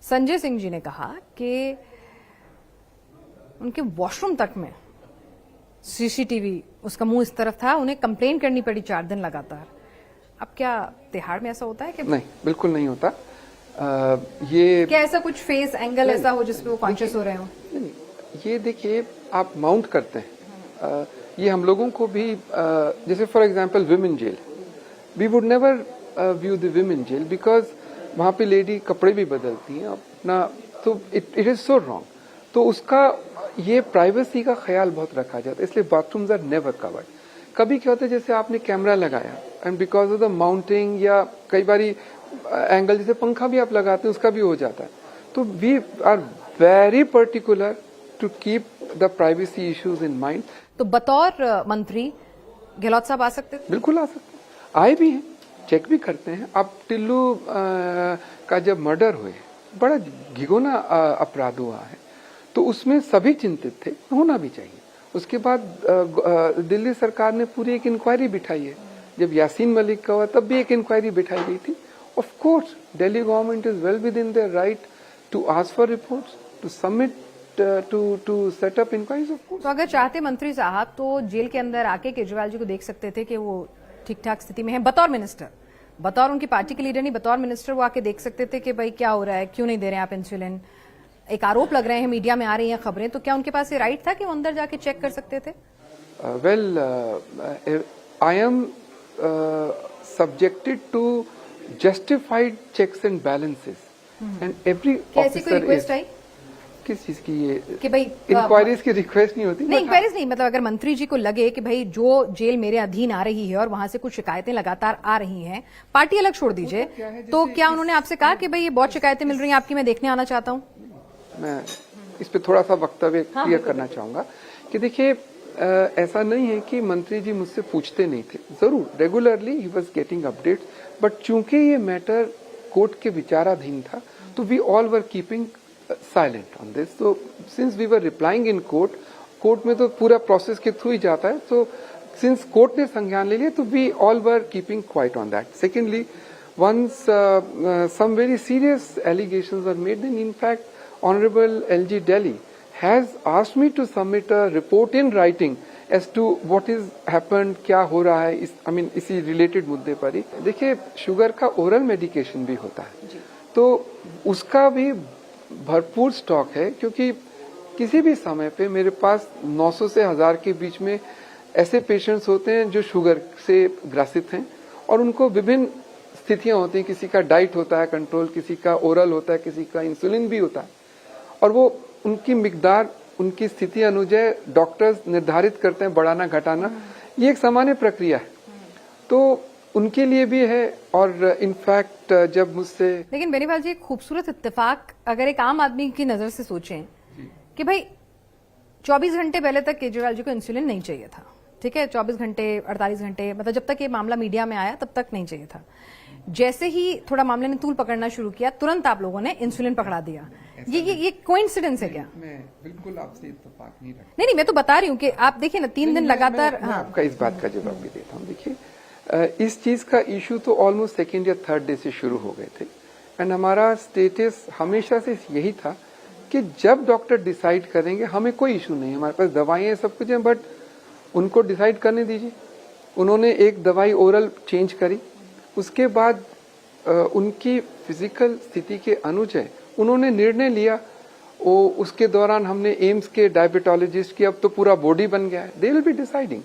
संजय सिंह जी ने कहा कि उनके वॉशरूम तक में सीसीटीवी, उसका मुंह इस तरफ था, उन्हें कंप्लेन करनी पड़ी 4 दिन लगातार। अब क्या तिहाड़ में ऐसा होता है कि नहीं, बिल्कुल नहीं होता। ये क्या ऐसा कुछ फेस एंगल ऐसा हो जिसपे वो कॉन्शियस हो रहे हो? नहीं, ये देखिए, आप माउंट करते हैं, ये हम लोगों को भी, जैसे for example women jail, we would never view the women jail because वहां पे लेडी कपड़े भी बदलती हैं अपना, तो इट इज सो रॉन्ग। तो उसका ये प्राइवेसी का ख्याल बहुत रखा जाता है, इसलिए बाथरूम्स आर नेवर कवर्ड। कभी क्या होता है, जैसे आपने कैमरा लगाया and because of the mounting या कई बारी एंगल, जैसे पंखा भी आप लगाते हैं उसका भी हो जाता है, तो we are very particular to keep the privacy issues in mind. तो बतौर मंत्री गहलोत साहब आ सकते थे? बिल्कुल आ सकते हैं, आए भी हैं, चेक भी करते हैं। अब टिल्लू का जब मर्डर हुए, बड़ा घिनौना अपराध हुआ है, तो उसमें सभी चिंतित थे, होना भी चाहिए। उसके बाद दिल्ली सरकार ने पूरी एक इंक्वायरी बिठाई है। जब यासीन मलिक का हुआ तब भी एक इंक्वायरी बिठाई गई थी। Of course Delhi government is well within their right to ask for reports, to submit, to set up inquiries. Of course, तो अगर चाहते मंत्री साहब तो जेल के अंदर आके केजरीवाल जी को देख सकते थे कि वो ठीक ठाक स्थिति में है, बतौर मिनिस्टर, बतौर उनकी पार्टी के लीडर नहीं, बतौर मिनिस्टर वो आके देख सकते थे कि भाई क्या हो रहा है, क्यों नहीं दे रहे हैं आप इंसुलिन। एक आरोप लग रहे हैं, मीडिया में आ रही हैं खबरें, तो क्या उनके पास ये राइट था कि वो अंदर जाके चेक कर सकते थे? Well, I am subjected to justified checks and balances and every ऐसी कोई रिक्वेस्ट आई? किस चीज की? ये कि भाई इंक्वायरीज की रिक्वेस्ट नहीं होती? नहीं, इंक्वायरीज नहीं, मतलब अगर मंत्री जी को लगे कि भाई जो जेल मेरे अधीन आ रही है और वहां से कुछ शिकायतें लगातार आ रही हैं, पार्टी अलग छोड़ दीजिए, तो क्या उन्होंने आपसे कहा कि भाई ये बहुत शिकायतें मिल रही हैं आपकी, मैं देखने आना चाहता हूं? मैं इस पे थोड़ा सा वक्तव्य क्लियर करना चाहूंगा कि देखिए, ऐसा नहीं है कि मंत्री जी मुझसे पूछते नहीं थे, जरूर रेगुलरली ही वाज गेटिंग अपडेट्स, बट चूंकि ये मैटर कोर्ट के विचाराधीन था, तो we all were keeping silent on this. तो since we were replying in court, court में तो पूरा प्रोसेस के थ्रू ही जाता है, तो सिंस कोर्ट ने संज्ञान ले लिया, तो we all were keeping quiet on that. Secondly, once some very serious allegations were made, then in fact Honorable LG Delhi has asked me to submit a report in writing as to what is happened, क्या हो रहा है, इसी related मुद्दे पर ही। देखिए, sugar का oral medication भी होता है, तो उसका भी भरपूर स्टॉक है, क्योंकि किसी भी समय पे मेरे पास 900 से 1000 के बीच में ऐसे पेशेंट्स होते हैं जो शुगर से ग्रसित हैं, और उनको विभिन्न स्थितियां होती हैं, किसी का डाइट होता है कंट्रोल, किसी का ओरल होता है, किसी का इंसुलिन भी होता है, और वो उनकी मिकदार उनकी स्थिति अनुଯାयी डॉक्टर्स निर्धारित करते हैं, बढ़ाना घटाना, ये एक सामान्य प्रक्रिया है, तो उनके लिए भी है। और इनफैक्ट जब मुझसे, लेकिन बेनीवाल जी, एक खूबसूरत इत्तेफाक अगर एक आम आदमी की नजर से सोचें कि भाई 24 घंटे पहले तक केजरीवाल जी को इंसुलिन नहीं चाहिए था, ठीक है, 24 घंटे 48 घंटे, मतलब जब तक ये मामला मीडिया में आया तब तक नहीं चाहिए था। जैसे ही थोड़ा मामले ने तूल पकड़ना शुरू किया, तुरंत आप लोगों ने इंसुलिन पकड़ा दिया। ये कोइंसिडेंस है क्या? मैं बिल्कुल आपसे इत्तेफाक नहीं रखता। नहीं, मैं तो बता रही हूँ कि आप देखिए ना, 3 दिन लगातार। मैं आपका इस बात का जवाब भी देता हूँ। देखिए, इस चीज का इशू तो ऑलमोस्ट सेकेंड या थर्ड डे से शुरू हो गए थे, एंड हमारा स्टेटस हमेशा से यही था कि जब डॉक्टर डिसाइड करेंगे, हमें कोई इशू नहीं है, हमारे पास दवाइयां सब कुछ है, बट उनको डिसाइड करने दीजिए। उन्होंने एक दवाई ओरल चेंज करी, उसके बाद उनकी फिजिकल स्थिति के अनुसार उन्होंने निर्णय लिया। उसके दौरान हमने एम्स के डायबिटोलॉजिस्ट की अब तो पूरा बॉडी बन गया है, दे विल बी डिसाइडिंग।